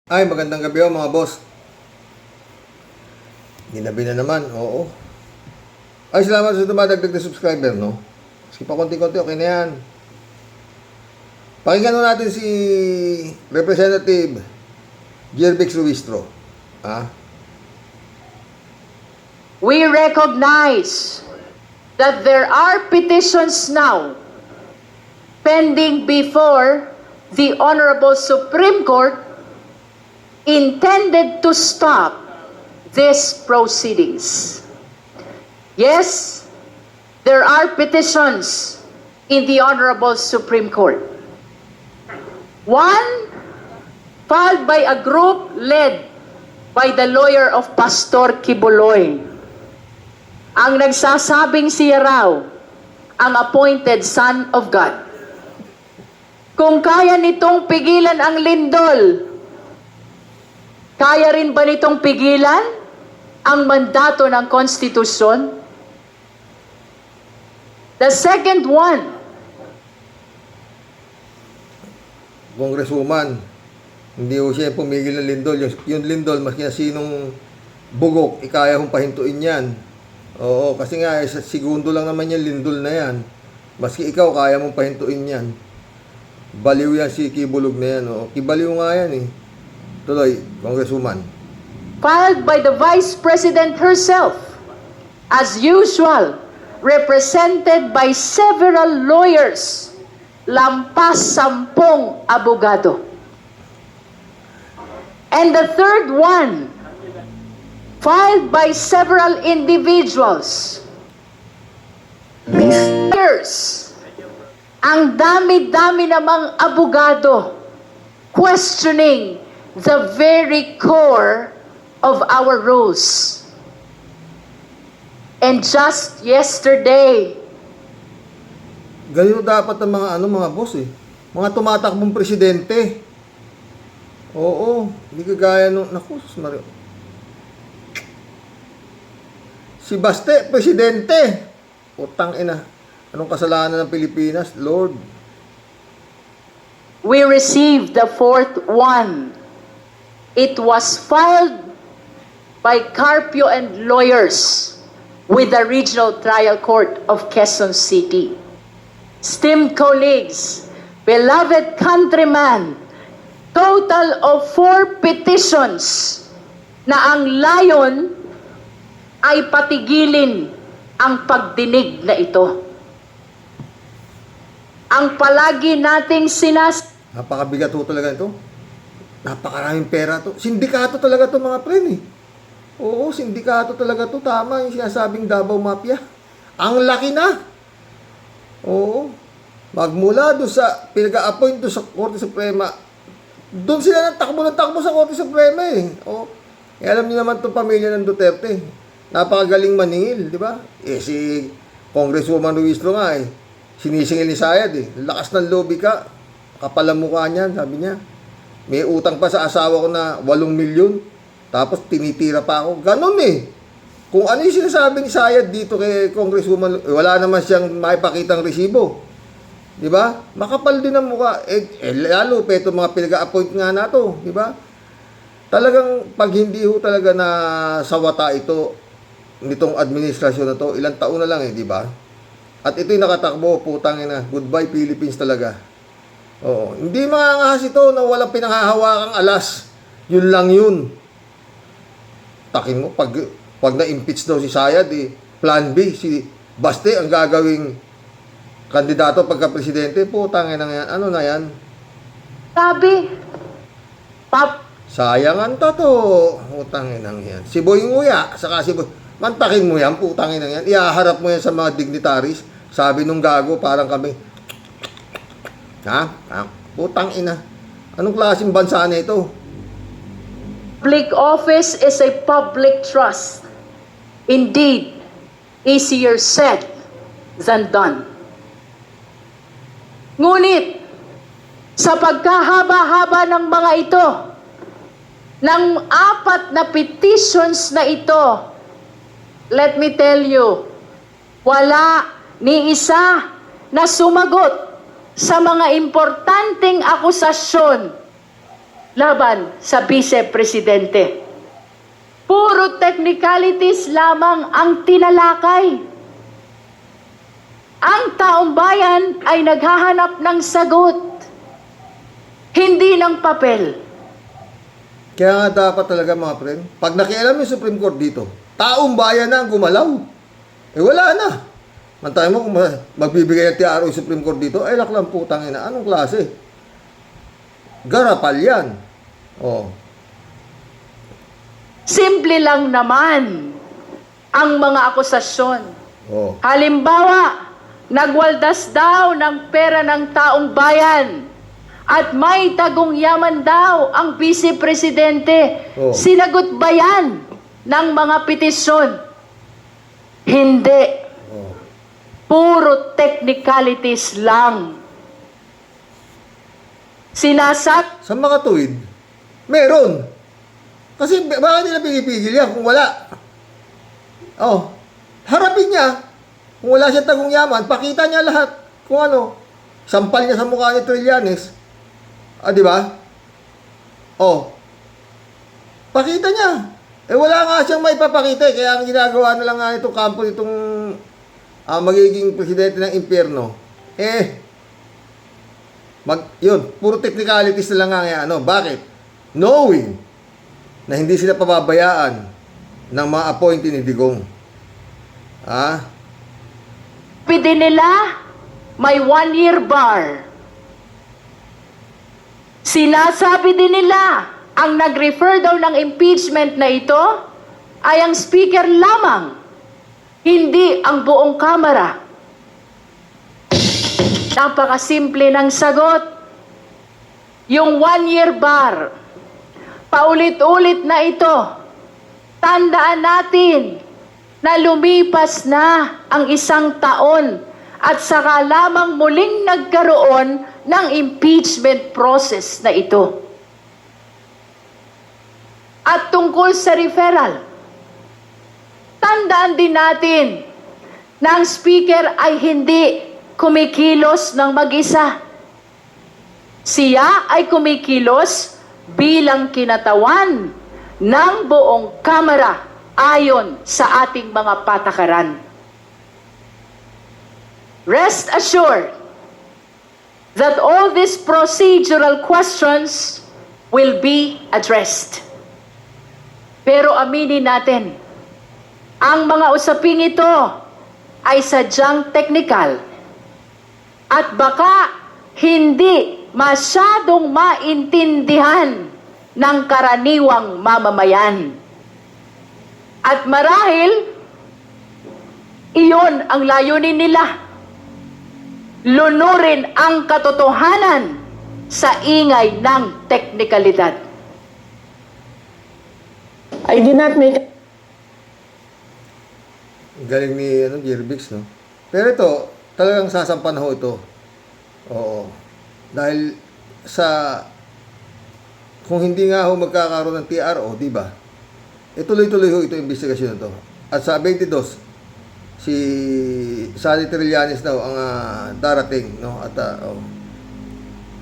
Ay, magandang gabi mga boss. Ginabi na naman, oo. Ay, salamat sa dumadagdag na subscriber, no? Sige pa konti-konti, okay na yan. Pakinggan natin si Representative Jervix Ruistro. We recognize that there are petitions now pending before the Honorable Supreme Court intended to stop these proceedings. Yes, there are petitions in the Honorable Supreme Court. One filed by a group led by the lawyer of Pastor Kibuloy. Ang nagsasabing siya raw ang appointed son of God. Kung kaya nitong pigilan ang lindol, kaya rin ba nitong pigilan ang mandato ng konstitusyon? The second one, Congresswoman, hindi ho siya pumigil ng lindol. Yung lindol, maski na sinong bugok, ikaya hong pahintuin yan. Oo, kasi nga, sa segundo lang naman yung lindol na yan. Maski ikaw, kaya mong pahintuin yan. Baliw yan si Kibulog na yan. Oo. Kibaliw nga yan eh. Tuloy, Congresswoman. filed by the Vice President herself, as usual, represented by several lawyers, lampas 10 abogado. And the third one, filed by several individuals, lawyers, ang dami-dami namang abogado, questioning the very core of our rules. And just yesterday, Ganito dapat ang mga boss eh. Mga tumatakbong presidente. Oo, hindi kagaya nung, naku, Mario. Si Baste, presidente. Utang ina. Anong kasalanan ng Pilipinas, Lord? we received the fourth one. It was filed by Carpio and lawyers with the Regional Trial Court of Quezon City. Esteemed colleagues, beloved countrymen, total of 4 petitions na ang layon ay patigilin ang pagdinig na ito. Ang palagi nating Napakabigat ho talaga ito. Napakaraming pera to. Sindikato talaga to mga pre eh. Oo, sindikato talaga to. Tama yung sinasabing Davao Mafia. Ang laki na. Oo. Magmula doon sa pinag-a-appoint doon sa Korte Suprema, doon sila ng takbo sa Korte Suprema eh. Oo. Eh, alam niyo naman itong pamilya ng Duterte. Napakagaling maningil, di ba? Eh, si Congresswoman Ruistro nga eh. Sinisingil ni Sayad eh. Lakas ng lobby ka. Kapal ang mukha niyan, sabi niya. May utang pa sa asawa ko na 8 milyon. Tapos tinitira pa ako. Ganon eh. Kung ano yung sinasabi ni Sayad dito kay Congresswoman, wala naman siyang maipakitang resibo. Di ba? Makapal din ang mukha. Lalo pa itong mga pinag-a-appoint nga na to. Di ba? Talagang pag hindi ho talaga na sawata ito nitong administrasyon na to, ilang taon na lang eh, di ba? At ito'y nakatakbo, putang ina. Goodbye Philippines talaga. Oo. Hindi maangahas ito na walang pinanghahawakang alas. Yun lang yun. Takin mo, pag na-impeach daw si Sayad, eh, plan B, si Baste ang gagawing kandidato pagka-presidente, putang ina yan. Ano na yan? sabi, Sayangan to. Putang ina yan. Si Boy Nguya, saka si Boy, mantakin mo yan, putang ina yan. Iaharap mo yan sa mga dignitaries. Sabi nung gago, parang kami, putang ina. Anong klaseng bansa na ito? public office is a public trust. Indeed, easier said than done. Ngunit, sa pagkahaba-haba ng mga ito, ng 4 na petitions na ito, let me tell you, wala ni isa na sumagot sa mga importanteng akusasyon laban sa vice-presidente. Puro technicalities lamang ang tinalakay. Ang taong bayan ay naghahanap ng sagot, hindi ng papel. Kaya nga dapat talaga mga friend, pag nakialam yung Supreme Court dito, taong bayan na ang gumalaw. Eh wala na. Mantay mo kung magbibigay ng TRO yung Supreme Court dito, ay laklang putang ina. Anong klase? Garapal yan. Oh. Simple lang naman ang mga akusasyon. Oh. Halimbawa, nagwaldas daw ng pera ng taong bayan at may tagong yaman daw ang vice-presidente. Oh. Sinagot ba yan ng mga petisyon? Hindi. Oh. Puro technicalities lang. Sinasat Sa mga tuwid, meron. Kasi bakit nila pigil yan kung wala? Oh, harapin niya. Kung wala siyang tagong yaman, pakita niya lahat. Kung ano, sampal niya sa mukha ni Trillanes. Ah, di ba? Oh, pakita niya. Eh, wala nga siyang maipapakita. Kaya ang ginagawa na lang nga itong kampo, itong magiging presidente ng impyerno. Yun, puro technicalities na lang nga yan. Ano, bakit? Knowing na hindi sila pababayaan ng mga appointee ni Digong. pwede nila may 1-year bar. Sinasabi din nila ang nag-refer daw ng impeachment na ito ay ang speaker lamang, hindi ang buong kamara. Napakasimple ng sagot. Yung 1-year bar, paulit-ulit na ito. Tandaan natin na lumipas na ang 1 taon at saka lamang muling nagkaroon ng impeachment process na ito. At tungkol sa referral, tandaan din natin na ang speaker ay hindi kumikilos ng mag-isa. Siya ay kumikilos bilang kinatawan ng buong kamara ayon sa ating mga patakaran. Rest assured that all these procedural questions will be addressed. Pero aminin natin, ang mga usaping ito ay sadyang technical at baka hindi masyadong maintindihan ng karaniwang mamamayan. At marahil, iyon ang layunin nila. Lunurin ang katotohanan sa ingay ng teknikalidad. I did not make Galing ni Gerbix, no? Pero ito, talagang sasampan ho ito. Oo. Dahil kung hindi nga ho magkakaroon ng TRO, di ba? Tuloy-tuloy ho ito investigasyon na to. At sa 22, si Sally Trillanes daw ang darating, no? At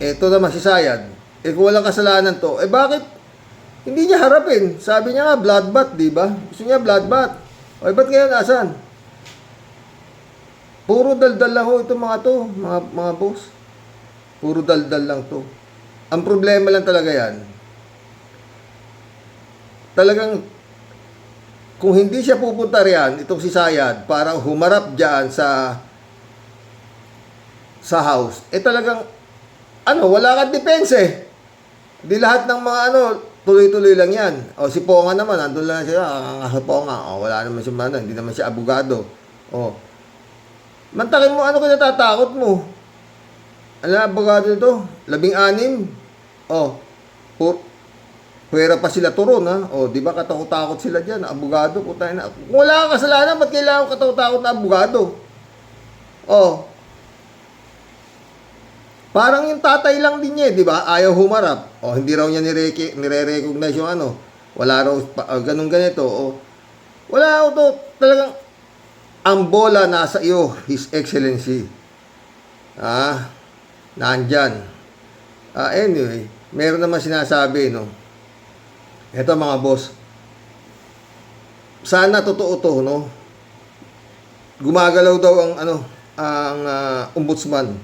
ito naman si Sayad. Kung walang kasalanan to, bakit hindi niya harapin? Sabi niya nga bloodbath, di ba? Gusto niya bloodbath. Ba't ngayon asan? Puro daldal lang ho itong mga to, mga boss. Puro daldal lang to. Ang problema lang talaga yan, talagang kung hindi siya pupunta riyan, itong si Sayad, para humarap dyan sa house, talagang, wala kang depense. Di lahat ng mga tuloy-tuloy lang yan. O si Ponga naman, nandun lang siya, Ponga, wala naman siya hindi naman siya abogado. Mantakin mo, kinatatakot mo? Abogado nito? 16? Pwera pa sila turon, ha? Di ba katakot-takot sila dyan, abogado, putay na. Kung wala kang kasalanan, ba't kailangan katakot-takot na abogado? Parang yung tatay lang din niya, di ba? Ayaw humarap. Hindi raw niya nire-recognize yung wala raw, ganun ganito. Wala to, talagang, ang bola nasa iyo, His Excellency. Nandyan. Anyway, meron naman sinasabi, no? Eto mga boss, sana totoo to, no? Gumagalaw daw ang ombudsman.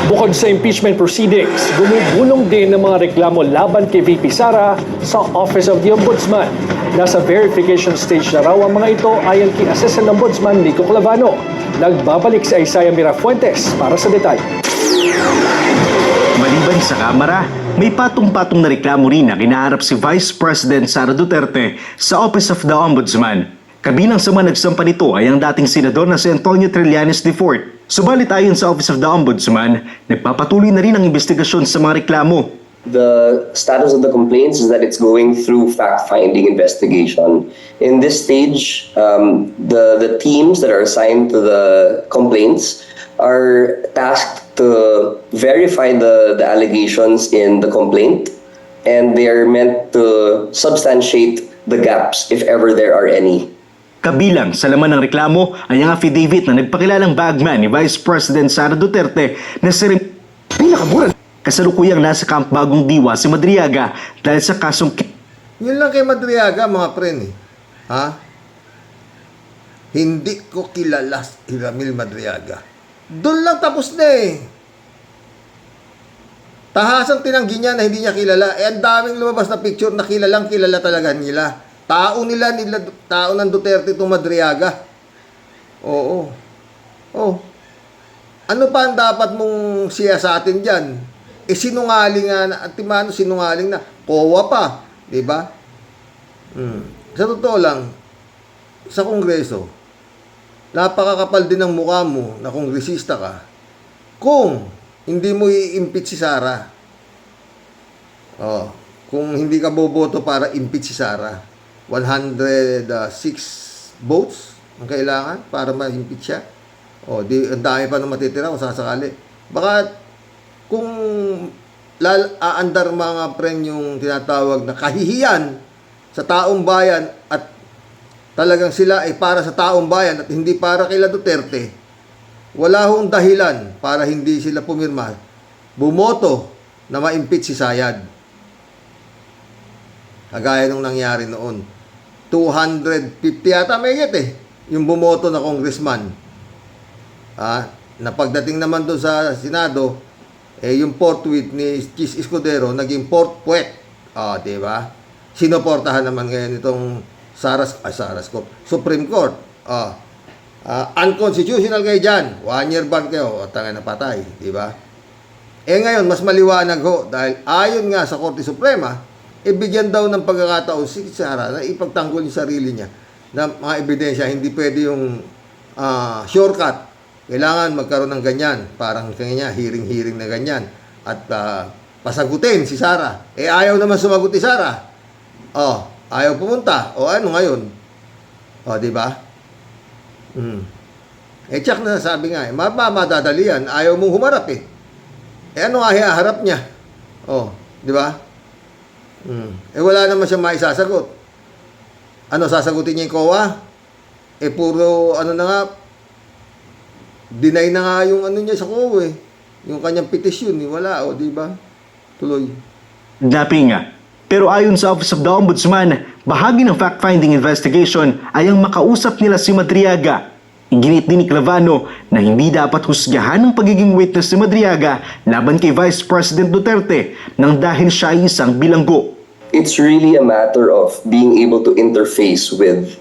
Bukod sa impeachment proceedings, gumugulong din ng mga reklamo laban kay VP Sara sa Office of the Ombudsman. Nasa verification stage na raw ang mga ito ayon kay Assistant Ombudsman Nico Clavano. Nagbabalik sa Isaiah Mirafuentes para sa detalye. Maliban sa Kamara, may patong-patong na reklamo rin na kinaharap si Vice President Sara Duterte sa Office of the Ombudsman. Kabilang sa mga nagsampa nito ay ang dating senador na si Antonio Trillanes IV. Subalit ayon sa Office of the Ombudsman, nagpapatuloy na rin ang investigasyon sa mga reklamo. The status of the complaints is that it's going through fact-finding investigation. In this stage, the teams that are assigned to the complaints are tasked to verify the allegations in the complaint, and they are meant to substantiate the gaps if ever there are any. Kabilang sa laman ng reklamo ay ang affidavit na nagpakilalang bagman ni Vice President Sara Duterte na si pinakamura kasalukuyang nasa Camp Bagong Diwa si Madriaga dahil sa kasong Yun lang kay Madriaga, mga pren, eh. Ha? Hindi ko kilala si Ramil Madriaga. Doon lang tapos na eh. Tahasang tinanggi niya na hindi niya kilala. Eh, ang daming lumabas na picture na kilalang kilala talaga nila. Tao ng Duterte itong Madriaga. Oo. Oh. Ano pa ang dapat mong siya sa atin dyan? Eh, sinungaling nga, Timano, sinungaling na. Kowa pa. Diba? Sa totoo lang, sa Kongreso, napakakapal din ng mukha mo na kongresista ka kung hindi mo i-impeach si Sara. Kung hindi ka boboto para impeach si Sara. 106 votes ang kailangan para ma-impeach siya. Ang dami pa na matitira kung sasakali. Baka kung aandar mga pren yung tinatawag na kahihiyan sa taong bayan at talagang sila ay para sa taong bayan at hindi para kila Duterte, wala hong dahilan para hindi sila pumirma, bumoto na ma-impeach si Sayad. Kagaya nung nangyari noon. 250 yata may yung bumoto na congressman. Na pagdating naman doon sa Senado, yung forthwith ni Chis Escudero naging forthwith. Diba? Sinuportahan naman ngayon itong Supreme Court. Unconstitutional kayo dyan. 1 year ban kayo. Tangay na patay. Diba? Ngayon, mas maliwanag ho dahil ayon nga sa Korte Suprema, bigyan daw ng pagkakataon si Sara na ipagtanggol yung sarili niya na mga ebidensya. Hindi pwede yung shortcut. Kailangan magkaroon ng ganyan. Parang kanya, hearing na ganyan. At pasagutin si Sara. Ayaw naman sumagot si Sara. Ayaw pumunta. Ano ngayon? Di ba? Tsak na sabi nga, madadali yan. Ayaw mong humarap ano nga hiharap niya? Di ba? Wala naman siya maisasagot. Ano, sasagutin niya yung COA? Puro, na nga, deny na nga yung niya sa COA Yung kanyang petisyon, wala, di ba? Tuloy. Dapi nga. Pero ayon sa Office of the Ombudsman, bahagi ng fact-finding investigation ay ang makausap nila si Madriaga. Iginit din ni Clavano na hindi dapat husgahan ng pagiging witness si Madriaga laban kay Vice President Duterte nang dahil siya ay isang bilanggo. It's really a matter of being able to interface with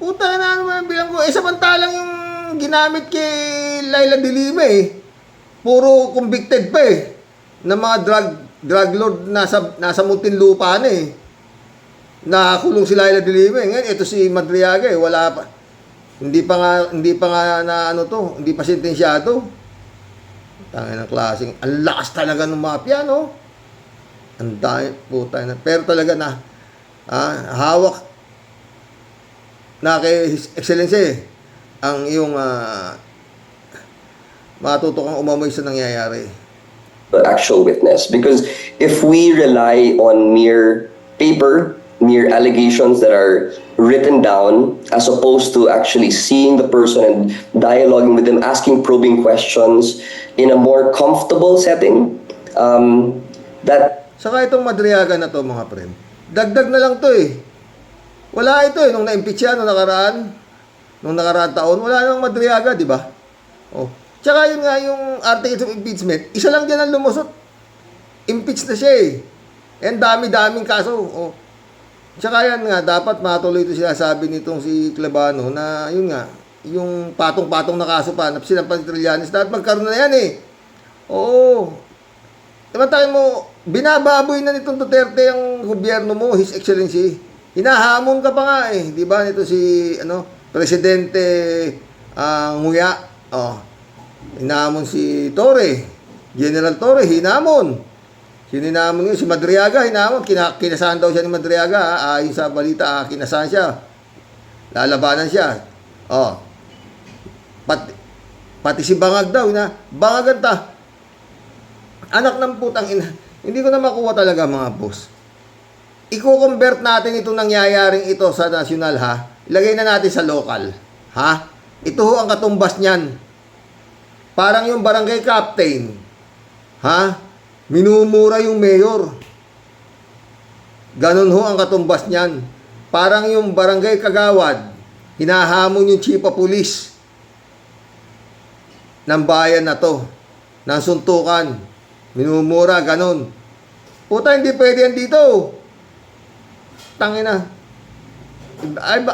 Puta na naman bilang ko. Samantalang yung ginamit kay Laila de Lima puro convicted pa na mga drug lord nasa Muntinlupa na Nakakulong si Laila de Lima Ngayon ito si Madriaga wala pa. Hindi pa nga na hindi pa sentensyado. Tangin ng klaseng, ang lakas talaga ng mafia, no? Ang dami, puta na. Pero talaga na, hawak na kay His Excellency ang iyong matuto kang umamoy sa nangyayari. the actual witness. Because if we rely on mere paper, mere allegations that are written down, as opposed to actually seeing the person and dialoguing with them, asking probing questions in a more comfortable setting, that Saka itong Madriaga na to, mga friend. Dagdag na lang to eh. Wala ito eh. Nung na-impeach siya, nung nakaraan taon, wala nang Madriaga, di ba? Oh. Tsaka yun nga, yung articles of impeachment, isa lang dyan ang lumusot. Impeach na siya eh. And dami-daming kaso. Oh. Tsaka yan nga, dapat matuloy ito sinasabi nitong si Clavano na yun nga, yung patong-patong na kaso pa, napsinan pa ni Trillanes, dapat magkaroon na yan eh. Oo. Tayo mo, binababoy na nitong Duterte ang gobyerno mo, His Excellency. Hinahamon ka pa nga eh, di ba? Nito si, Presidente Nguya. Oh. Hinahamon si Torre. General Torre, hinamon. Hinamon yun, si Madriaga, hinamon. Kinasahan daw siya ni Madriaga. Ayon sa balita, kinasahan siya. Lalabanan siya. Oh. Pati si Bangag daw, Bangagan ta. Anak ng putang ina. Hindi ko na makuha talaga, mga boss. Iko-convert natin itong nangyayaring ito sa national, ha? Ilagay na natin sa local. Ha? Ito ho ang katumbas niyan. Parang yung barangay captain. Ha? Minumura yung mayor. Ganon ho ang katumbas niyan. Parang yung barangay kagawad. Hinahamon yung chief of police ng bayan na to. Ng suntukan. Minumura, ganon. Puta, hindi pwede yan dito. Tangina. Ay ba,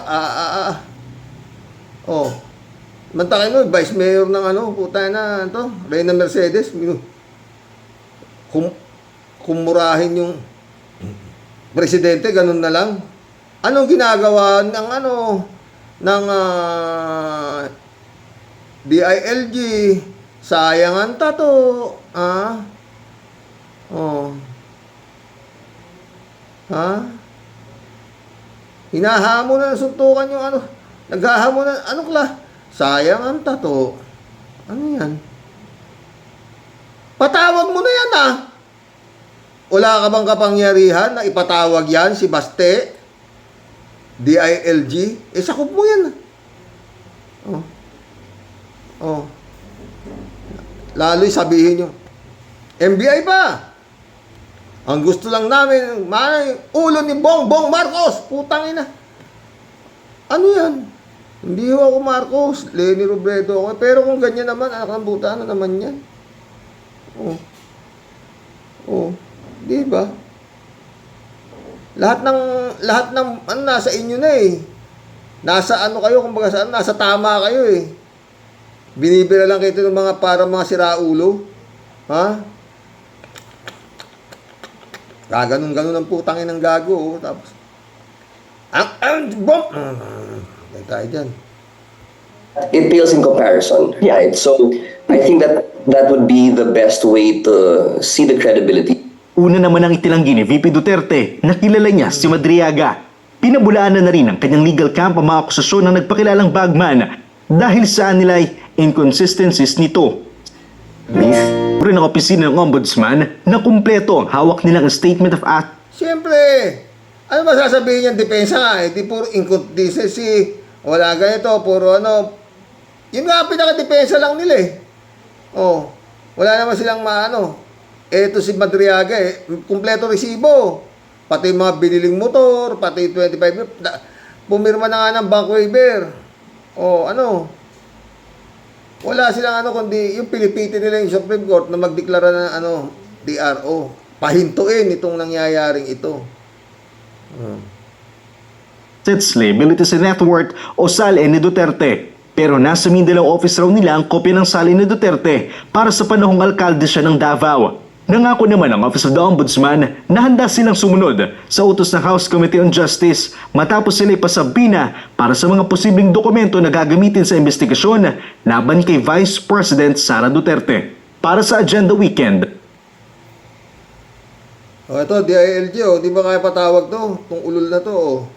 Oh. Mantakin mo, vice mayor ng puta na, Reyna Mercedes. Kumurahin yung presidente, ganon na lang. Anong ginagawa ng DILG? Sayang ang tato. Oh. Ha? Hinahamon na suntukan yung naghahamon na, sayang ang tato. Ano yan? Patawag mo na yan Wala ka bang kapangyarihan na ipatawag yan si Baste? DILG? Sakop mo yan Oh. Lalo'y sabihin nyo, MBI pa! Ang gusto lang namin, ulo ni Bongbong Marcos! Putang ina! Ano yan? Hindi ho ako Marcos, Leni Robredo ako. Pero kung ganyan naman, anak ng buta, ano naman yan? Di ba? Lahat ng nasa inyo na eh. Nasa kayo, kumbaga saan, nasa tama kayo eh. Binibira lang kayo ng mga mga siraulo. Ha? Gaganon-ganon ang putang inang gago. Tapos, tayo dyan. it pales in comparison, right? So I think that would be the best way to see the credibility. Una naman ang itilanggi ni VP Duterte na kilala niya si Madriaga. Pinabulaan na rin ang kanyang legal camp ang mga akusasyon ng nagpakilalang bagman dahil sa nila'y inconsistencies nito. Rin ang opisina ng Ombudsman na kumpleto ang hawak nilang statement of act. Siyempre, ano ba sasabihin niyan? Depensa nga eh. Di puro inconsistency. Wala ganito, puro Yun nga, pinaka-depensa lang nila eh. Wala naman silang Eto si Madriaga eh. Kumpleto resibo. Pati yung mga biniling motor, pati 25. Pumirma na nga ng bank waiver. Wala silang kundi yung pilipitin nila yung Supreme Court na magdeklara ng DRO. Pahintuin itong nangyayaring ito. Its label, it is a net worth o SALE ni Duterte. Pero nasa Mindanao office raw nila ang kopya ng SALE ni Duterte para sa panahong alkalde siya ng Davao. Nangako naman ang Office of the Ombudsman na handa silang sumunod sa utos ng House Committee on Justice matapos sila ipasabina para sa mga posibleng dokumento na gagamitin sa investigasyon laban kay Vice President Sara Duterte. Para sa Agenda Weekend. Ito, DILG, di ba kaya patawag to? Itong ulol na to,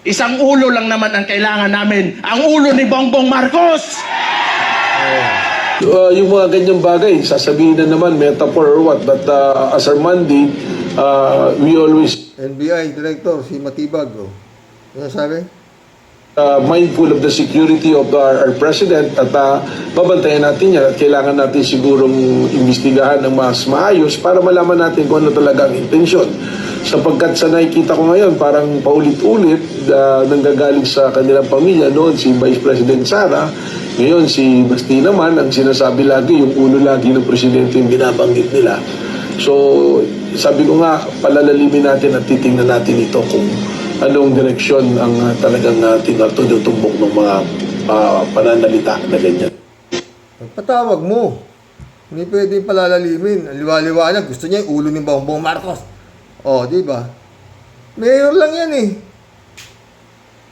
Isang ulo lang naman ang kailangan namin. Ang ulo ni Bongbong Marcos! Yung mga ganyang bagay, sasabihin na naman, metaphor or what, but as Armandi, we always... NBI Director, si Matibag, Ano sabi? mindful of the security of our president at babantayan natin yan at kailangan natin sigurong imbestigahan ng mas maayos para malaman natin kung ano talaga ang intensyon. Sapagkat sa nakikita ko ngayon, parang paulit-ulit nanggagaling sa kanilang pamilya noon si Vice President Sara, ngayon si Basti naman, ang sinasabi lagi, yung ulo lagi ng presidente yung binabanggit nila. So, sabi ko nga, palalalimin natin at titingnan natin ito kung anong direksyon ang talagang tinutumbok ng mga pananalita na ganyan. Patawag mo. Hindi pwede palalalimin. Ang liwa-liwanag. Gusto niya yung ulo ni Bongbong Marcos. Oh, di ba? Mayor lang yan eh.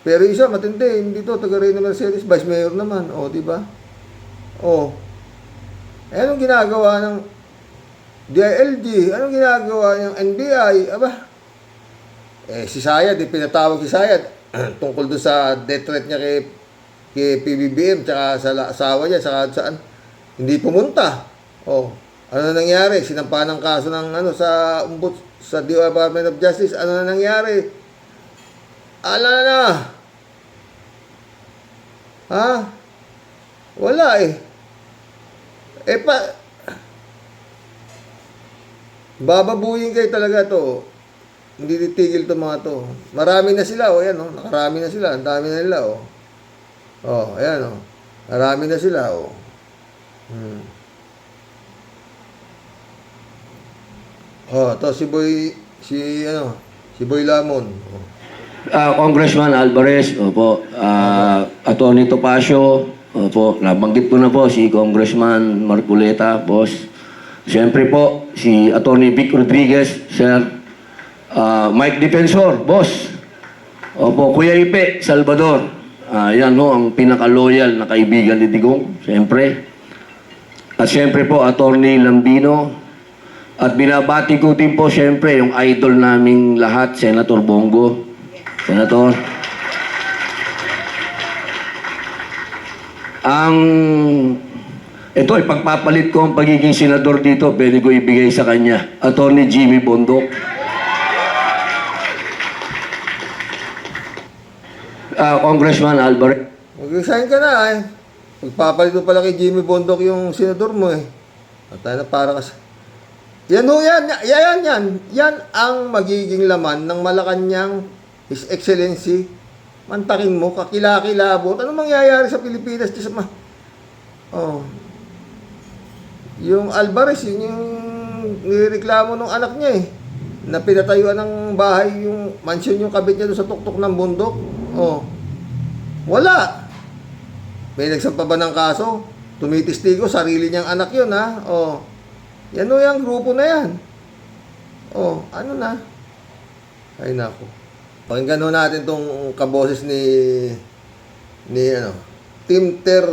Pero isa, matindi. Hindi to, taga Reyna Mercedes. Vice Mayor naman. Oh, di ba? Oh. Eh, anong ginagawa ng DILG? Anong ginagawa ng NBI? Aba? Eh, si Sayad, pinatawag si Sayad tungkol doon sa death threat niya kay PBBM tsaka sa asawa niya saan hindi pumunta. Oh, ano na nangyari? Sinampa ng kaso ng sa sa Department of Justice. Ano na nangyari? Ala na. Ha? Wala eh. Bababuyin kayo talaga to. Hindi titigil to mga to. Marami na sila, ayan, nakarami na sila. Ang dami na nila, ayan, marami na sila, to si Boy Lamon. Congressman Alvarez, opo, Atty. Topacio, opo, nabanggit ko na po si Congressman Marcoleta, boss. Siyempre po, si Atty. Vic Rodriguez, sir. Mike Defensor, boss. Opo, Kuya Ipe Salvador. Yan ho, ang pinaka-loyal na kaibigan ni Digong, siyempre. At siyempre po, Atty. Lambino. At binabati ko din po, siyempre, yung idol naming lahat, Senator Bongo. Senator. Ito, ipagpapalit ko ang pagiging senador dito, pwede ko ibigay sa kanya. Atty. Jimmy Bondok. Congressman Alvarez. Mag-resign ka na eh. Magpapalit mo pala kay Jimmy Bondok yung senador mo eh. At na para ka sa... Yan ang magiging laman ng Malacanang His Excellency. Mantakin mo, kakilakilabot. Ano mangyayari sa Pilipinas? Yung Alvarez, yun yung nireklamo ng anak niya eh. Na pinatayuan ng bahay, yung mansion yung kabit niya doon sa tuktok ng bundok. Wala. May nagsampa ba ng kaso? Tumitistigo, sarili niyang anak yun ha. Yan o yung grupo na yan. Ano na? Ay nako. Pakinggan natin tong kaboses ni Tim Ter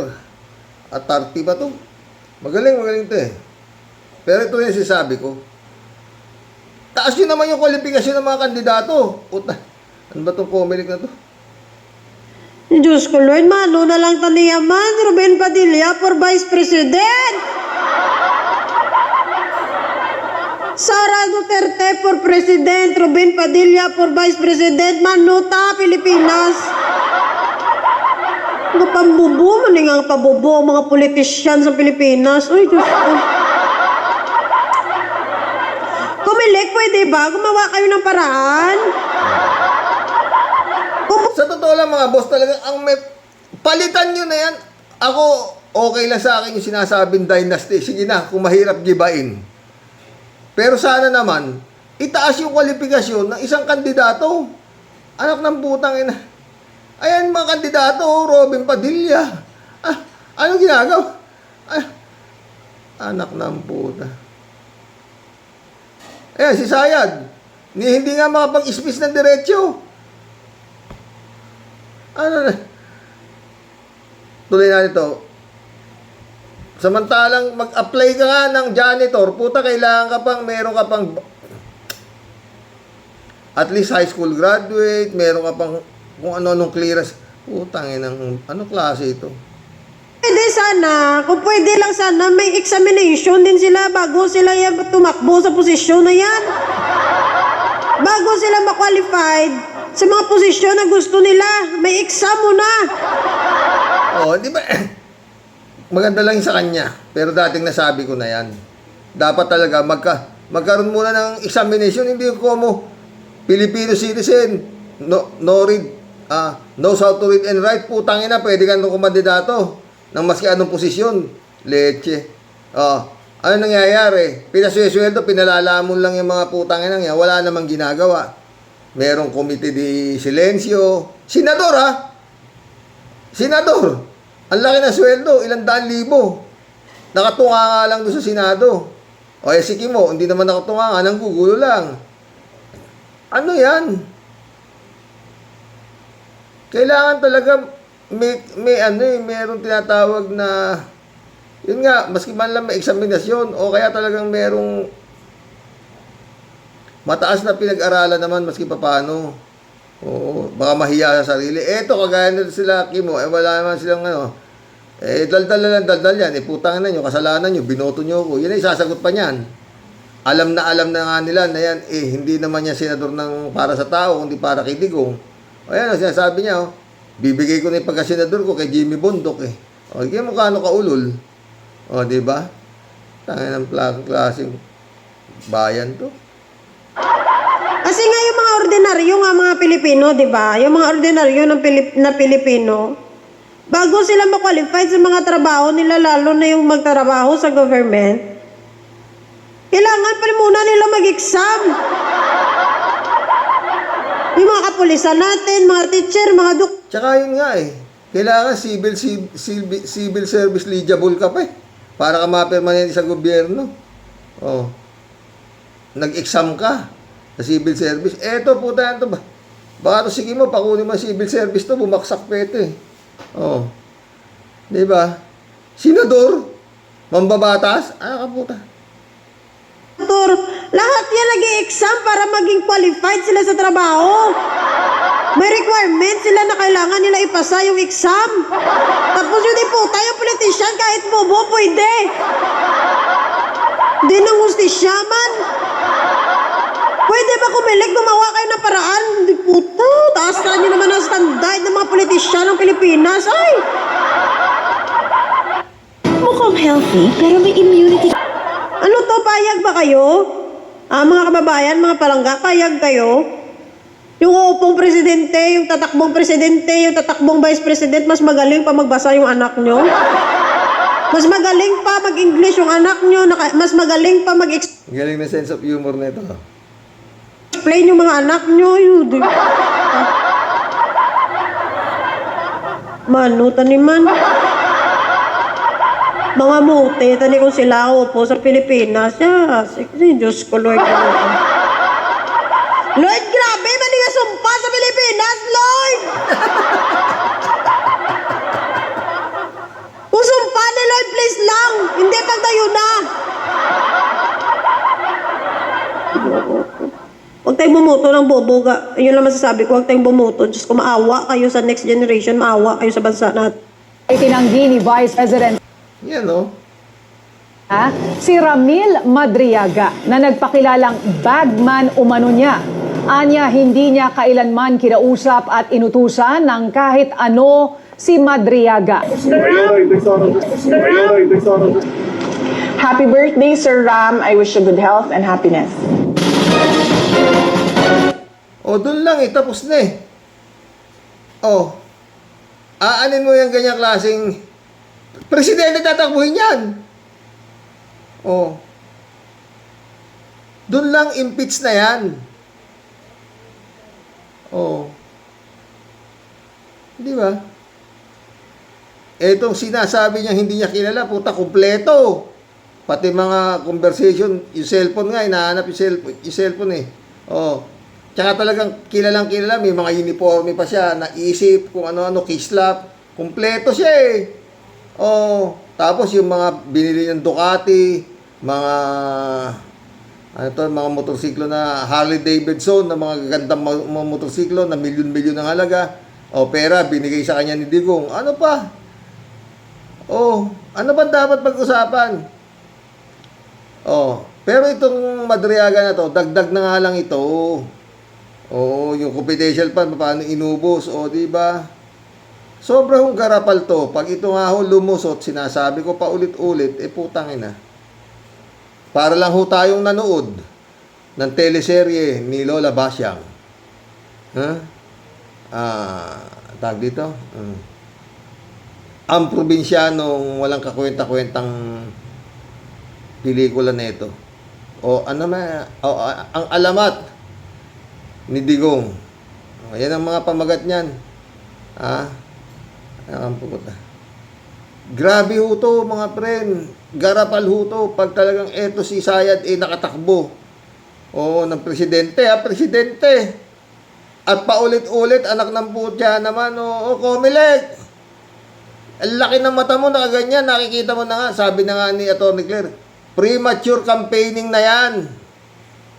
Atarti ba to? Magaling to eh. Pero ito yung sinasabi ko. Taas yun naman yung kwalifikasyon ng mga kandidato. Ano ba itong Comelec na to? Diyos ko, Lord, mano na lang taniyaman. Ruben Padilla for Vice President. Sara Duterte for President. Ruben Padilla for Vice President. Manuta, Pilipinas. Pambubo, maningang pabubo ang mga politisyan sa Pilipinas. Uy, Diyos ko. Comelec, pwede ba? Gumawa kayo ng paraan? Sa totoo lang mga boss, talaga ang palitan nyo na yan. Ako, okay lang sa akin yung sinasabing dynasty. Sige na, kung mahirap gibain. Pero sana naman, itaas yung kwalifikasyon ng isang kandidato. Anak ng putang ina. Ayan mga kandidato, Robin Padilla. Ano ginagawa? Anak ng puta. Ayan, si Sayad. Hindi nga makapag-ispis ng diretsyo. Tuloy na ito. Samantalang mag-apply ka nga ng janitor, puta, kailangan ka pang, meron ka pang at least high school graduate, meron ka pang kung ano-anong clearance. Putang inang, ano klase ito? Pwede sana, kung pwede lang sana, may examination din sila bago sila tumakbo sa posisyon na yan. Bago sila ma-qualified, sa mga posisyon na gusto nila. May exam mo na. Oh, di ba? Maganda lang sa kanya. Pero dating nasabi ko na yan. Dapat talaga magkaroon muna ng examination. Hindi ko mo Filipino citizen, knows how to read and write. Putang ina, pwede ka nung kumandidato ng maski anong posisyon. Leche. Ano nangyayari? Pinasweldo, pinalalamon lang yung mga putang ina yan. Wala namang ginagawa. Merong komite di silensyo. Senador, ha? Senador. Ang laki na sweldo, 100,000. Nakatunga nga lang doon sa Senado. O sige mo, hindi naman nakatunga nga, nanggugulo lang. Ano yan? Kailangan talaga meron tinatawag na, yun nga, maski man lang may eksaminasyon, o kaya talagang merong mataas na pinag-aralan naman maski papaano. Oo, baka mahiya sa sarili. Eto, kagaya nila sila, Kimo, wala naman silang daldal yan. Putang na nyo, kasalanan nyo, binoto nyo ako. Yan ay sasagot pa niyan. Alam na nga nila na yan, hindi naman yan senador ng para sa tao, kundi para kay Digong. O yan, sinasabi niya, bibigay ko na yung pagka-senador ko kay Jimmy Bondok O, hindi mo kano kaulol. O, diba? Tangin ng klaseng bayan to. Kasi nga yung mga ordinaryo nga mga Pilipino, di ba? Yung mga ordinaryo na Pilipino, bago sila ma-qualify sa mga trabaho nila, lalo na yung magtrabaho sa government, kailangan pa rin muna nila mag-exam. Yung mga kapulisan natin, mga teacher, mga Tsaka yun nga kailangan civil service eligible ka pa para ka ma-permanent sa gobyerno. Oh. Nag-exam ka sa civil service. Eto, puta yan to ba? Baka to sige mo, pakunin mo civil service to, bumaksak pa ito Oh. Diba? Senador? Mambabatas? Ka puta. Lahat yan nag-i-exam para maging qualified sila sa trabaho. May requirement sila na kailangan nila ipasa yung exam. Tapos yun puta, yung politician kahit bobo, pwede. Hindi nang hustisya man. Pwede ba kumilig, gumawa kayo ng paraan? Hindi puta, taasan nyo naman ang standard ng mga politisyan ng Pilipinas. Ay! Mukhang healthy, pero may immunity. Ano to, payag ba kayo? Mga kababayan, mga palangga, payag kayo? Yung uupong presidente, yung tatakbong presidente, yung tatakbong vice president, mas magaling pa magbasa yung anak nyo? Mas magaling pa mag-English yung anak nyo, mas magaling pa Galing na sense of humor nito. explain yung mga anak nyo. Mano, taniman. Mga mute, tani kung sila upo sa Pilipinas. Diyos ko, Lord. Lord, grabe, mali nga sumpa sa Pilipinas, Lord! Kung sumpa ni Lord, please lang. Hindi pagtayo na. Huwag tayong bumuto ng bobo. Yun lang masasabi ko, huwag tayong bumuto. Diyos ko, maawa kayo sa next generation, maawa kayo sa bansa natin. Itinanggi ni Vice President Yan, si Ramil Madriaga na nagpakilalang bagman umano niya. Anya, hindi niya kailanman kinausap at inutusan ng kahit ano si Madriaga. Happy birthday, Sir Ram. I wish you good health and happiness. Doon lang tapos na aanin mo yung ganyang klaseng presidente tatakbuhin yan. Doon lang impeach na yan. Di ba? Etong sinasabi niya hindi niya kilala, puta, kumpleto. Pati mga conversation, yung cellphone nga, hinahanap yung cellphone Tsaka talagang kilala, may mga uniforme pa siya, naisip kung ano-ano, kislap. Kumpleto siya tapos yung mga binili ng Ducati, mga mga motorsiklo na Harley Davidson, na mga gagandang mga motorsiklo na milyon-milyon ang halaga. Pera, binigay sa kanya ni Digong. Ano pa? Ano ba dapat pag-usapan? Pero itong Madriaga na to, dagdag na nga lang ito. Oo, yung confidential fund, paano inubos, o di ba? Sobra hong garapal to. Pag ito nga ho lumusot, sinasabi ko pa ulit-ulit, putang ina. Para lang ho tayong nanood ng teleserye ni Lola Basyang. Tag dito? Ang probinsyanong walang kakwenta-kwentang pelikula na ito. O ano ang alamat ni Digong. Yan ang mga pamagat niyan. Ang pupunta. Grabe ho to, mga friend. Garapal ho to. Pag talagang eto si Sayad nakatakbo. Oo, ng presidente, presidente. At paulit-ulit, anak ng putya naman, Comelec. Ang laki ng mata mo, nakaganyan, nakikita mo na nga. Sabi na nga ni Atty. Claire, premature campaigning na yan.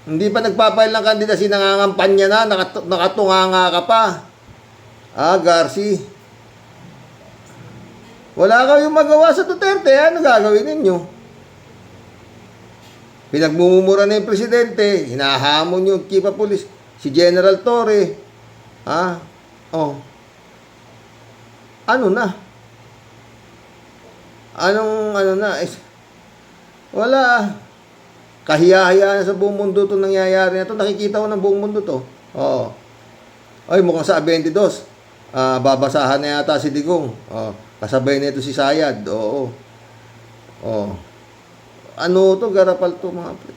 Hindi pa nagpapail ng kandidacy, nangangampanya na, nakatunganga ka pa. Garci. Wala kayong magawa sa Duterte, ano gagawin ninyo? Pinagmumura na yung presidente, hinahamon yung chief of police, si General Torre. Ano na? Ano na? Wala. Kahiya-hiya na sa buong mundo itong nangyayari na ito. Nakikita ko ng buong mundo to. Oo. Ay, mukhang sa 22. Babasahan na yata si Digong. Kasabay na ito si Sayad. Oo. Ano to? Garapal to, mga pre.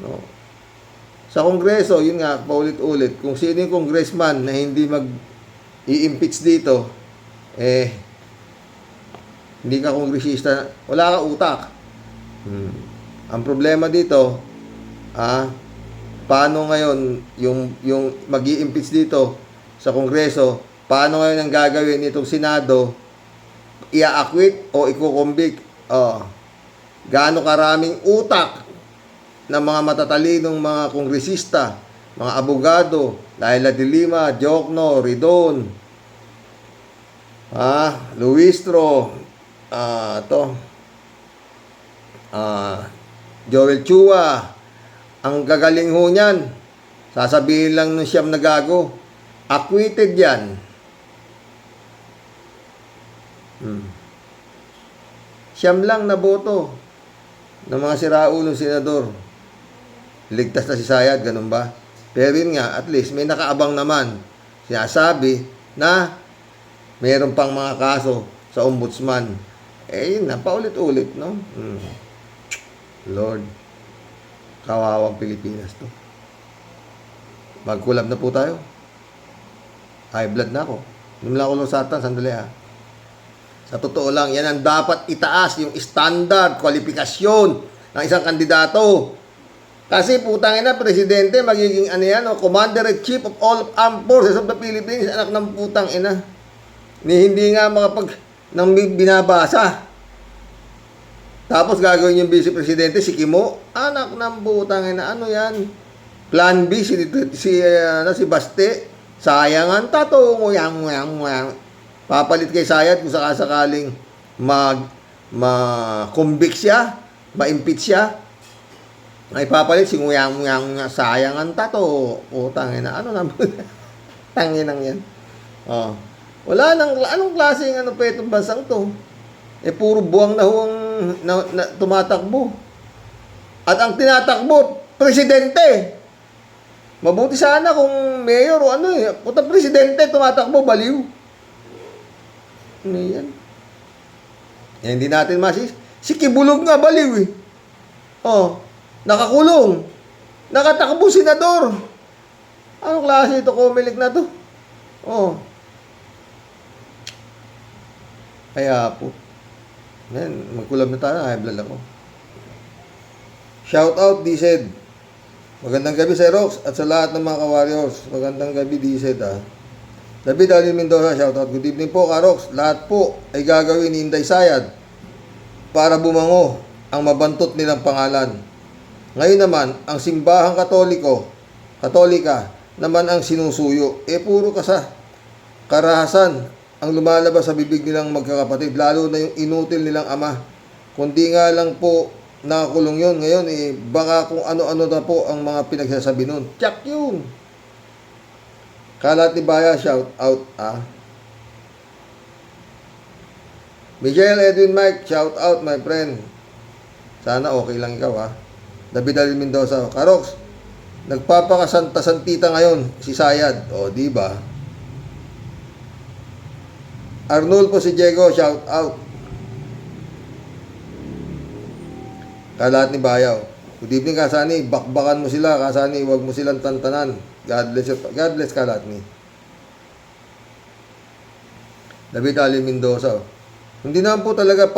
No. Sa Kongreso, yun nga, paulit-ulit, kung sino yung congressman na hindi mag-i-impeach dito, hindi ka kongresista, wala ka utak. Ang problema dito, paano ngayon yung mag-i-impeach dito sa Kongreso, paano ngayon ang gagawin nitong Senado, i-acquit o i-convict? Gaano karaming utak ng mga matatalinong mga kongresista, mga abogado, Laila de Lima, Jokno, Ridon, Luistro, Joel Chua, ang gagaling ho niyan. Sasabihin lang ng siyam na gago, acquitted yan. Siyam lang na boto ng mga siraulong senador. Ligtas na si Sayad, ganun ba? Pero yun nga, at least may nakaabang naman. Sinasabi na mayroon pang mga kaso sa ombudsman. Yun na, paulit-ulit, no? Lord, kawawang Pilipinas to. Magkulab na po tayo. High blood na ako. Numla ko lang satan, sandali Sa totoo lang, yan ang dapat itaas, yung standard, kwalifikasyon ng isang kandidato. Kasi putang ina, presidente, magiging Commander-in-Chief of all armed forces of the Philippines, anak ng putang ina. Hindi nga nang binabasa. Tapos gagawin yung vice presidente, si Kimo, anak ng putang ina, ano yan? Plan B, si Baste, sayang ang tato, nguyang. Papalit kay Sayad kung sakasakaling ma-convict siya, ma-impeach siya. Ay papalit si nguyang sayang ang tato. Tangina, ano na? Tanginang yan. Wala nang anong klaseng pa itong bansang to. Puro buwang na huwang tumatakbo. At ang tinatakbo, presidente. Mabuti sana kung mayor o Puta presidente tumatakbo, baliw. Ano yan? Hindi natin si Kibulog nga baliw nakakulong. Nakatakbo senador. Anong klase ito, Comelec na to? Kaya po. Magkulab na tayo. High blood ako. Shout out, D-Sed. Magandang gabi sa Rox at sa lahat ng mga ka-warriors. Magandang gabi, D-Sed David Ali Mendoza, shout out. Good evening po, Karox. Lahat po ay gagawin ni Inday Sayad para bumango ang mabantot nilang pangalan. Ngayon naman, ang simbahang katolika naman ang sinusuyo. Puro karahasan ang lumalabas sa bibig nilang magkakapatid, lalo na yung inutil nilang ama. Kundi nga lang po nakakulong yun. Ngayon, baka kung ano-ano na po ang mga pinagsasabi nun. Tsak yun. Kalat ni Baya, shout out. Michelle Edwin Mike, shout out my friend. Sana okay lang ikaw David Alvin Mendoza, Karox, nagpapakasanta-santita ngayon si Sayad. O, di ba? Arnulfo si Diego, shout out. Kalat ni Bayaw. Good evening, Kasani. Bakbakan mo sila, Kasani. Huwag mo silang tantanan. God bless Kalat ni. David Ali Mendoza. Hindi naman po talaga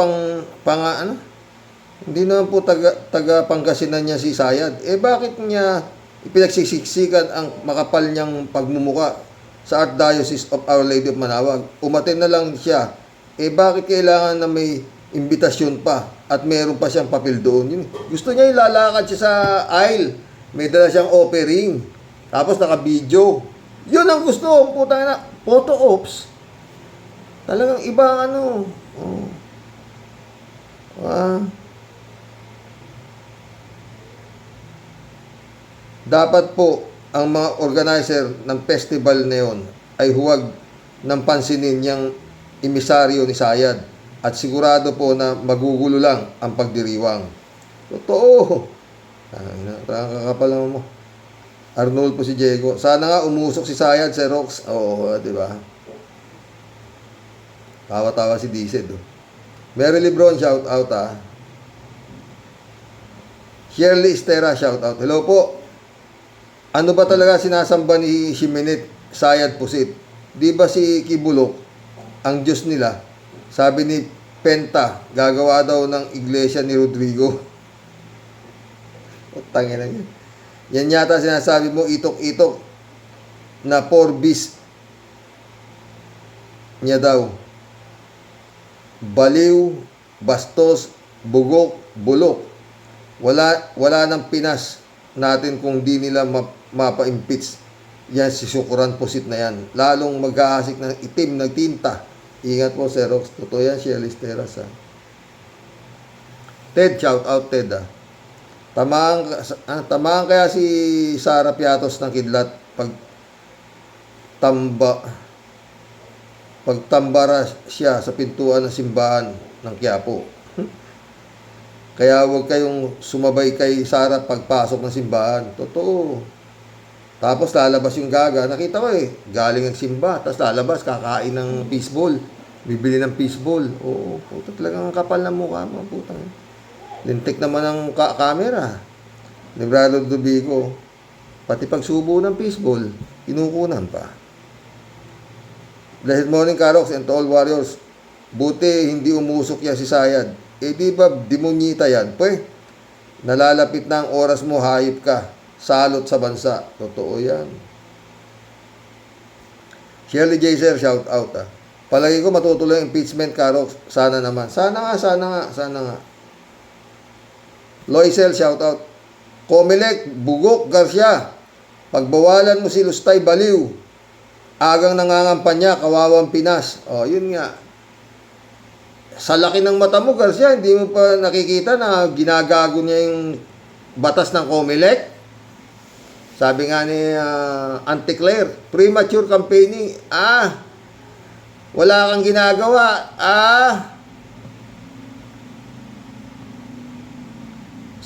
hindi naman po taga Pangasinan niya si Sayad. Bakit niya ipinagsisiksikan ang makapal niyang pagmumuka sa Archdiocese of Our Lady of Manawag? Umaten na lang siya. Bakit kailangan na may imbitasyon pa at meron pa siyang papel doon? Gusto niya ilalakad siya sa aisle. May dala siyang offering. Tapos naka-video. Yun ang gusto. Putang na. Photo ops. Talagang iba Dapat po ang mga organizer ng festival na yun ay huwag nang pansinin yung emisaryo ni Sayad at sigurado po na magugulo lang ang pagdiriwang. Totoo. Kakapal naman mo. Arnulfo si Diego. Sana nga umusok si Sayad sa Rox. Oo, di ba? Tawa-tawa si Dized. Mary Lebron, shout out Shirley Estera, shout out. Hello po. Ano ba talaga sinasamba ni Ximenet, Sayad Pusit? Di ba si Kibulok ang Diyos nila? Sabi ni Penta, gagawa daw ng iglesia ni Rodrigo. Tangin na yan. Yan yata sinasabi mo, itok-itok na 4 bis niya daw. Baliw, bastos, bugok, bulok. Wala ng Pinas natin kung di nila mapa-impeach. Yan si Syukuran Pusit na yan. Lalong mag-aasik ng itim ng tinta. Ingat po, Xerox. Totoo yan, Shirley Steras. Ted, shout out Ted. Tamaan kaya si Sara Piatos ng kidlat pagtambara siya sa pintuan ng simbahan ng Quiapo. Kaya huwag kayong sumabay kay Sara pagpasok ng simbahan. Totoo. Tapos lalabas yung gaga. Nakita ko galing ang simba. Tapos lalabas, kakain ng fishball. Bibili ng fishball. Oo, puto talagang kapal na mukha mo. Putang. Lintik naman ang camera. Librado Dubico. Pati pagsubo ng fishball, kinukunan pa. Blessed morning, Karox, and to all warriors. Buti hindi umusok yan si Sayad. Di ba demonyita yan? Nalalapit na ang oras mo, hayop ka. Salot sa bansa. Totoo yan. Shirley J. Sir, shout out Palagi ko matutuloy ang impeachment, Karox. Sana naman. Sana nga. Loisel, shout out. Comelec, Bugok, Garcia. Pagbawalan mo si Lustay Baliw. Agang nangangampanya, kawawang Pinas. Yun nga. Sa laki ng mata mo, Garcia, hindi mo pa nakikita na ginagago niya yung batas ng Comelec? Sabi nga ni Auntie Claire, premature campaigning. Wala kang ginagawa.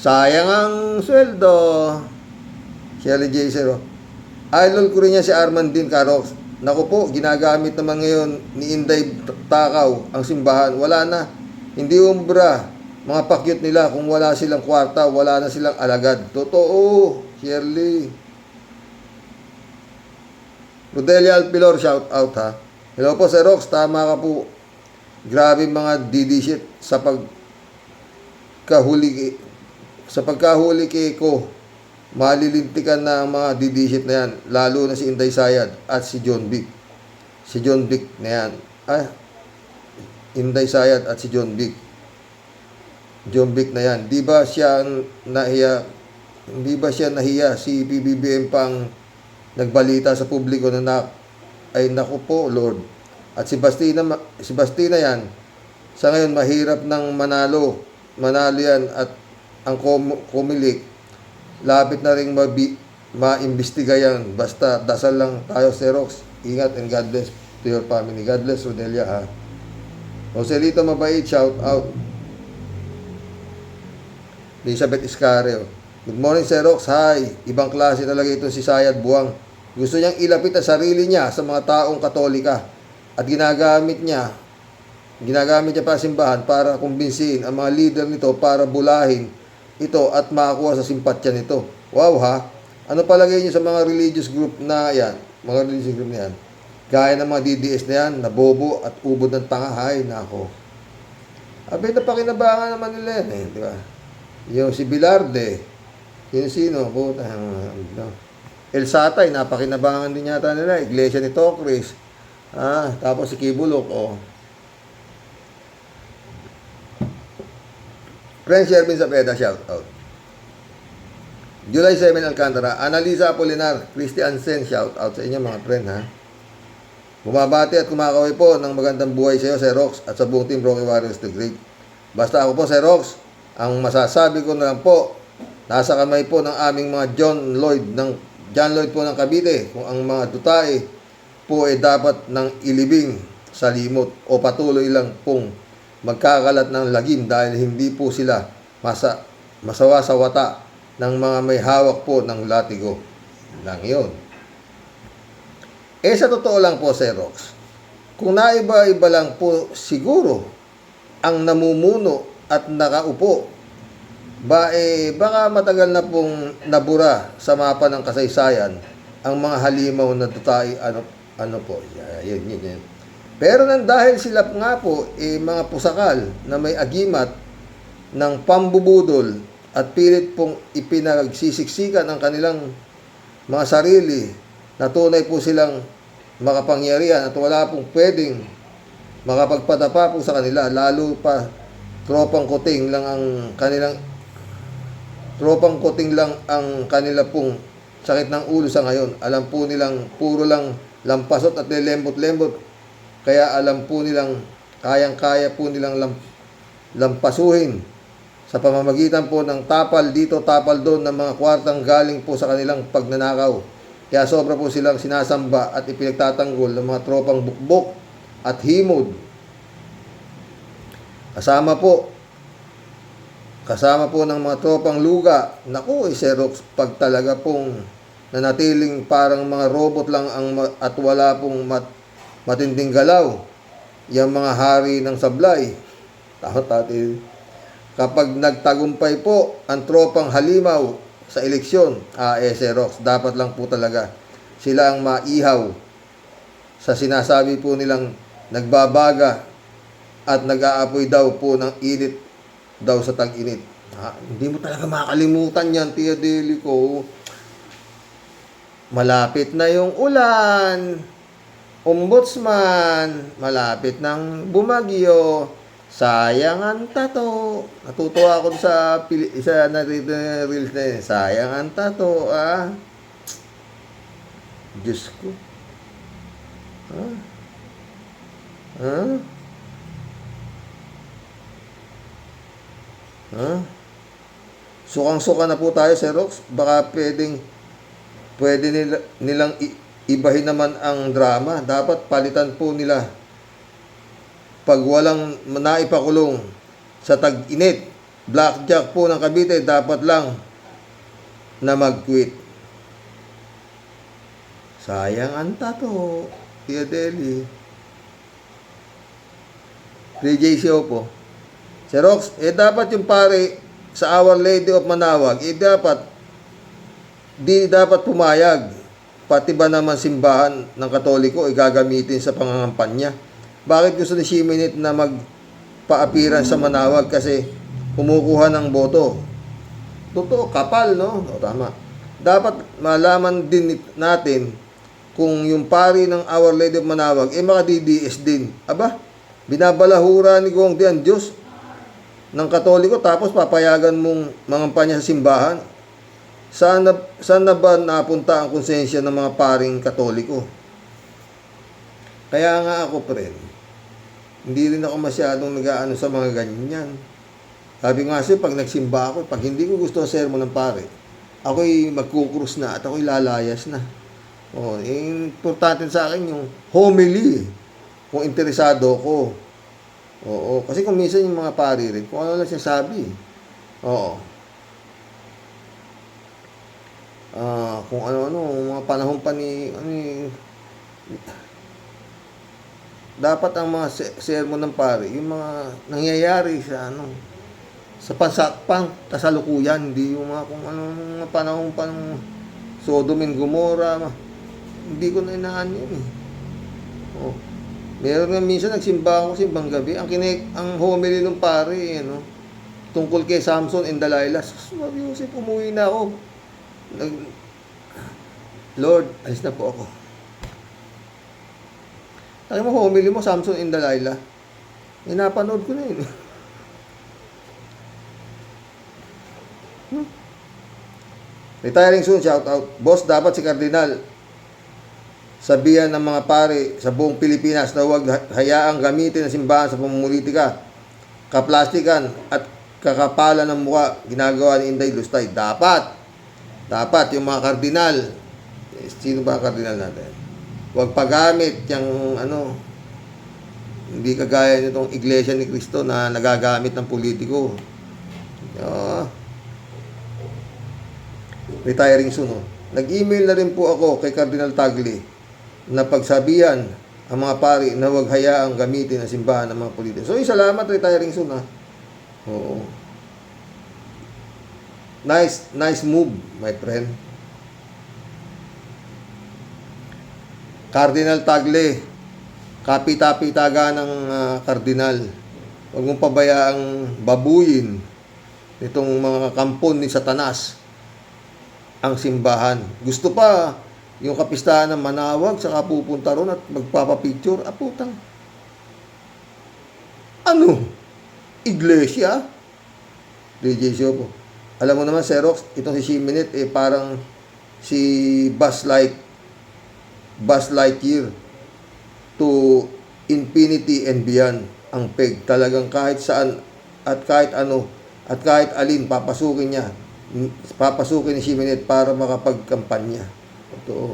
Sayang ang sweldo. Shirley J. Zero. Idol ko rin niya si Armandin Carox. Naku po, ginagamit naman ngayon ni Inday Takaw ang simbahan. Wala na. Hindi umbra. Mga pakyut nila, kung wala silang kwarta, wala na silang alagad. Totoo, Shirley. Rodelia Alpilor, shout out Hello po, Sir Rox. Tama ka po. Grabe mga didishit sa pagkahuli kay ko. Malilintikan na ang mga didishit na yan. Lalo na si Inday Sayad at si John Vic. Si John Vic na yan. Inday Sayad at si John Vic. John Vic na yan. Di ba siya nahiya si PBBM pang nagbalita sa publiko na naku po, Lord. At si Bastina yan, sa ngayon mahirap nang manalo yan at ang Comelec lapit na ring maimbestiga yan. Basta dasal lang tayo, Xerox. Ingat and God bless to your family. God bless, Rodelia, ha. Joselito Mabait, shout out. Elizabeth Iscareo. Good morning, Xerox. Hi. Ibang klase talaga ito si Sayad Buwang. Gusto niyang ilapit ang sarili niya sa mga taong Katolika. At ginagamit niya pa simbahan para kumbinsihin ang mga leader nito para bulahin ito at makakuha sa simpatya nito. Wow, ha? Ano palagay niyo sa mga religious group na yan? Mga religious group na yan? Gaya ng mga DDS na yan, na bobo at ubod ng tanga. Hay, nako. Abay, napakinabangan naman nila yan, eh, di ba? Yung si Bilarde, sino? Puta, no. El Satay, napakinabangan din yata nila. Iglesia ni Tocris. Tapos si Kibulok, oh. Friend Shervin Zapeda, shout out. July 7 Alcantara, Analisa Apolinar, Christian Sen, shout out sa inyo mga friend, ha. Bumabati at kumakaway po ng magandang buhay sa iyo, Xerox, at sa buong team Rocky Warriors the Great. Basta ako po, Xerox, ang masasabi ko na lang po, nasa kamay po ng aming mga John Lloyd po ng Cavite, kung ang mga dutae po ay dapat ng ilibing sa limot o patuloy lang pong magkakalat ng lagim dahil hindi po sila masawa sa wata ng mga may hawak po ng latigo. Lang yun. Sa totoo lang po, Xerox, kung naiba-iba lang po siguro ang namumuno at nakaupo, baka matagal na pong nabura sa mapa ng kasaysayan ang mga halimaw na dutae, ano po, yun. Pero nang dahil sila nga po, mga pusakal na may agimat ng pambubudol at pilit pong ipinagsisiksikan ang kanilang mga sarili na tunay po silang makapangyarihan at wala pong pwedeng makapagpatapa po sa kanila, lalo pa tropang kuting lang ang kanila pong sakit ng ulo sa ngayon. Alam po nilang puro lang lampasot at lembot-lembot, kaya alam po nilang kayang-kaya po nilang lampasuhin sa pamamagitan po ng tapal dito, tapal doon ng mga kwartang galing po sa kanilang pagnanakaw. Kaya sobra po silang sinasamba at ipinagtatanggol ng mga tropang bukbok at himod. Kasama po ng mga tropang luga. Naku, Xerox, pag talaga pong nanatiling parang mga robot lang at wala pong matinding galaw, yung mga hari ng sablay. Kapag nagtagumpay po ang tropang halimaw sa eleksyon, Xerox, dapat lang po talaga sila ang maihaw sa sinasabi po nilang nagbabaga at nag-aapoy daw po ng init daw sa tag-init. Hindi mo talaga makalimutan yan, Tia Deli ko. Malapit na yung ulan. Ombudsman, malapit ng bumagyo. Sayang ang tato. Natutuwa ako sa isa na reels na yun. Sayang ang tato, Diyos ko. Sukang-suka na po tayo, Xerox. Baka pwede nilang ibahin naman ang drama. Dapat palitan po nila. Pag walang naipakulong sa tag-init, blackjack po ng Cavite, dapat lang na mag-quit. Sayang ang tato, Tia Deli. PJCO po. Xerox, dapat yung pare sa Our Lady of Manawag, di dapat pumayag. Pati ba naman simbahan ng Katoliko gagamitin sa pangangampanya? Bakit gusto ni Shiminit na magpa-appearance sa Manawag kasi kumukuha ng boto? Totoo, kapal, no? Tama. Dapat malaman din natin kung yung pari ng Our Lady of Manawag, maka-DDS din. Aba, binabalahura ni Gong Dian Diyos ng Katoliko tapos papayagan mong mangampanya sa simbahan. Saan na ba napunta ang konsensya ng mga paring Katoliko? Kaya nga ako, friend, hindi rin ako masyadong nag-aano sa mga ganyan. Sabi nga siya, pag nagsimba ako, pag hindi ko gusto ang sermon ng pare, ako'y magkukrus na at ako'y lalayas na. Oh, importante sa akin yung homily. Kung interesado ko. Oo, kasi kung minsan yung mga pari rin, kung ano lang sinasabi. Oo. Kung ano-ano, mga panahon pa ni dapat ang mga sermon ng pari, yung mga nangyayari sa sa kasalukuyan, hindi yung mga kung ano mga panahon pa ng Sodom and Gomorrah, hindi ko na inaan yun eh. Oh. Meron nga minsan nagsimba ako simbang gabi, ang homily ng pare, tungkol kay Samson and Delilah. Sabi ko, umuwi na ako. Lord, alis na po ako. Sabi mo, homily mo, Samson and Delilah. Napanood ko na yun. Retiring soon, shout out. Boss, dapat si Cardinal sabihan ng mga pare sa buong Pilipinas na huwag hayaang gamitin ang simbahan sa pamumulitika, kaplastikan at kakapalan ng mukha ginagawa ni Inday Lustay. Dapat yung mga kardinal, sino ba ang kardinal natin? Huwag paggamit yung hindi kagaya nitong Iglesia ni Cristo na nagagamit ng politiko. Retiring soon. Nag-email na rin po ako kay Cardinal Tagle na pagsabihan ang mga pari na huwag hayaang gamitin ang simbahan ng mga politiko. So, salamat, retiring soon, Oo. Nice move, my friend. Cardinal Tagle, kapita-pitaga ng kardinal. Huwag mong pabayaang babuyin nitong mga kampon ni Satanas ang simbahan. Gusto pa yung kapistahan ng manawag, saka pupunta ron at magpapapicture. Putang. Iglesia? DJ Siopo. Alam mo naman, Xerox, itong si Shiminit, parang si Buzz Lightyear to infinity and beyond ang peg. Talagang kahit saan at kahit ano at kahit alin, papasukin ni Shiminit para makapagkampanya. Ito.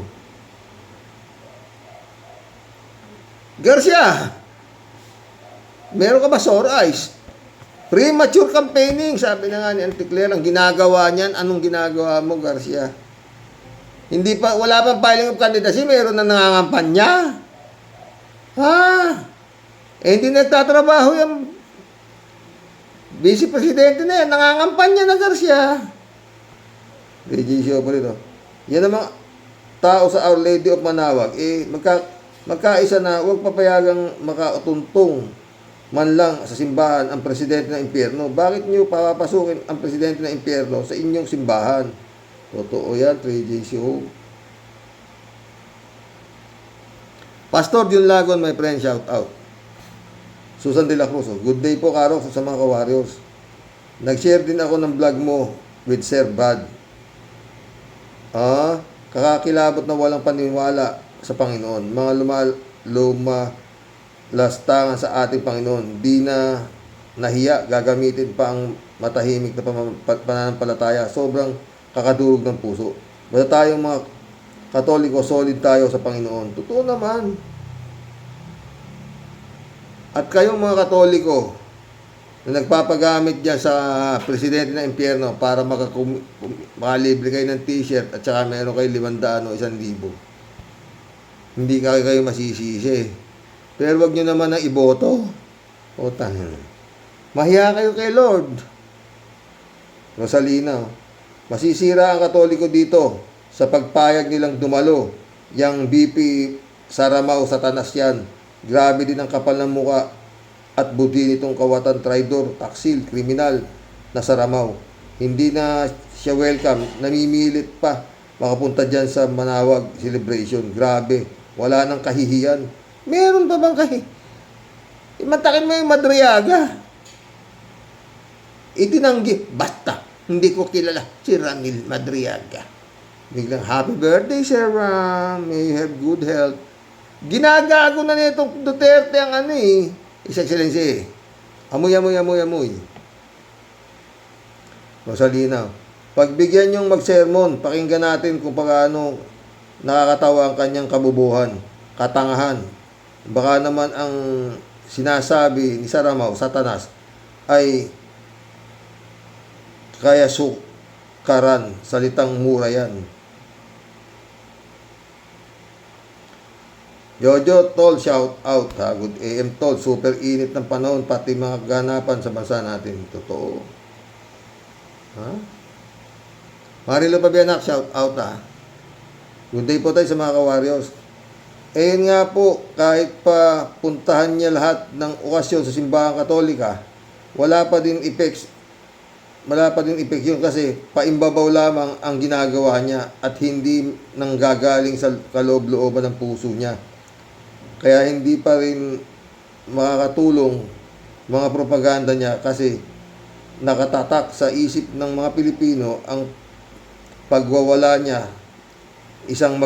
Garcia, meron ka ba sore eyes? Premature campaigning, sabi na nga ni Anticler, ang ginagawa niyan. Anong ginagawa mo, Garcia? Wala pang filing of candidacy, meron na nangangampanya. Hindi nagtatrabaho yung vice presidente na yan, nangangampanya na, Garcia. DJ Show po rito. Yan ang mga tao sa Our Lady of Manawag, magkaisa na huwag papayagang makautuntong man lang sa simbahan ang presidente ng impyerno. Bakit niyo papapasukin ang presidente ng impyerno sa inyong simbahan? Totoo yan, 3J Show. Pastor Jun Lagon, my friend, shout out. Susan de la Cruz, good day po, Karo, sa mga ka-warriors. Nag-share din ako ng vlog mo with Sir Brad. Kakakilabot na walang paniwala sa Panginoon. Mga lumalastangan sa ating Panginoon. Di na nahiya, gagamitin pa ang matahimik na pananampalataya. Sobrang kakadurog ng puso. Basta tayong mga Katoliko, solid tayo sa Panginoon. Totoo naman. At kayong mga Katoliko na nagpapagamit dyan sa presidente ng impyerno para makalibre kayo ng t-shirt at saka meron kayo 500 o 1,000. Hindi kayo masisisi. Pero wag nyo naman na iboto. O tayo. Mahiya kayo kay Lord. Rosalina, masisira ang Katoliko dito sa pagpayag nilang dumalo. Yang BP Saramaw, Satanas yan. Grabe din ang kapal ng muka at budi nitong kawatan, traidor, taksil, kriminal na Saramaw. Hindi na siya welcome, namimilit pa makapunta dyan sa Manawag celebration. Grabe, wala nang kahihiyan. Meron pa bang Imatakin mo yung Madriaga. Itinanggi, basta, hindi ko kilala si Ramil Madriaga. Biglang, happy birthday, Sir Ram, may you have good health. Ginagago na nitong Duterte ang His Excellency. Amoy. Rosalina, Pagbigyan yung mag-sermon, pakinggan natin kung paano nakakatawa ang kanyang kabubuhan, katangahan. Baka naman ang sinasabi ni Saramaw, Satanas, ay kaya sukaran, salitang mura yan. Jojo, tol, shout out ha. Good AM, tol. Super init ng panahon, pati mga ganapan sa bansa natin. Totoo. Ha? Marilo Pabianak, shout out ha. Good day po tayo sa mga ka-warriors. Yun nga po, kahit pa puntahan niya lahat ng okasyon sa simbahang katolika, wala pa din effect yun kasi paimbabaw lamang ang ginagawa niya at hindi nanggagaling sa kaloob-looban ng puso niya. Kaya hindi pa rin makakatulong mga propaganda niya kasi nakatatak sa isip ng mga Pilipino ang pagwawala niya isang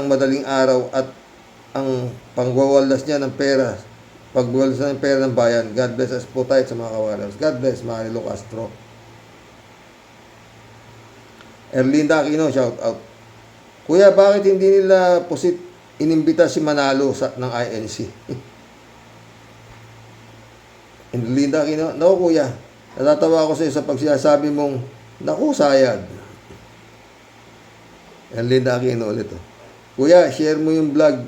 madaling araw at ang pagwawalas niya ng pera, pagwawalas niya ng pera ng bayan. God bless us po tayo sa mga kawarriors. God bless Marilo Castro. Erlinda Aquino, shout out. Kuya, bakit hindi nila inimbita si Manalo ng INC? Erlinda Aquino, naku kuya, natatawa ako sa iyo sa pagsasabi mong, naku sayad. Erlinda Aquino ulit. Kuya, share mo yung vlog.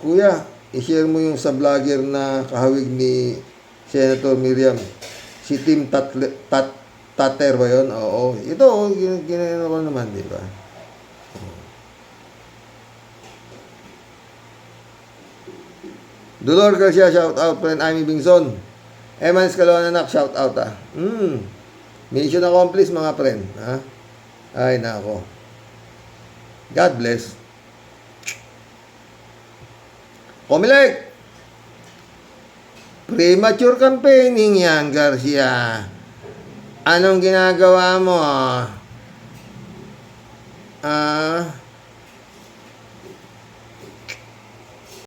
Kuya, i-share mo yung sa vlogger na kahawig ni Senator Miriam. Si Tim Tater ba yun? Oo. Ito, ginano ko naman, di ba? Dolor Garcia, shout out. Friend Amy Bingson. Eman Escalona, shout out ha. Mission accomplished mga friend. Ha? Ay, nako. God bless. Komilek! Premature campaigning yan, Garcia. Anong ginagawa mo?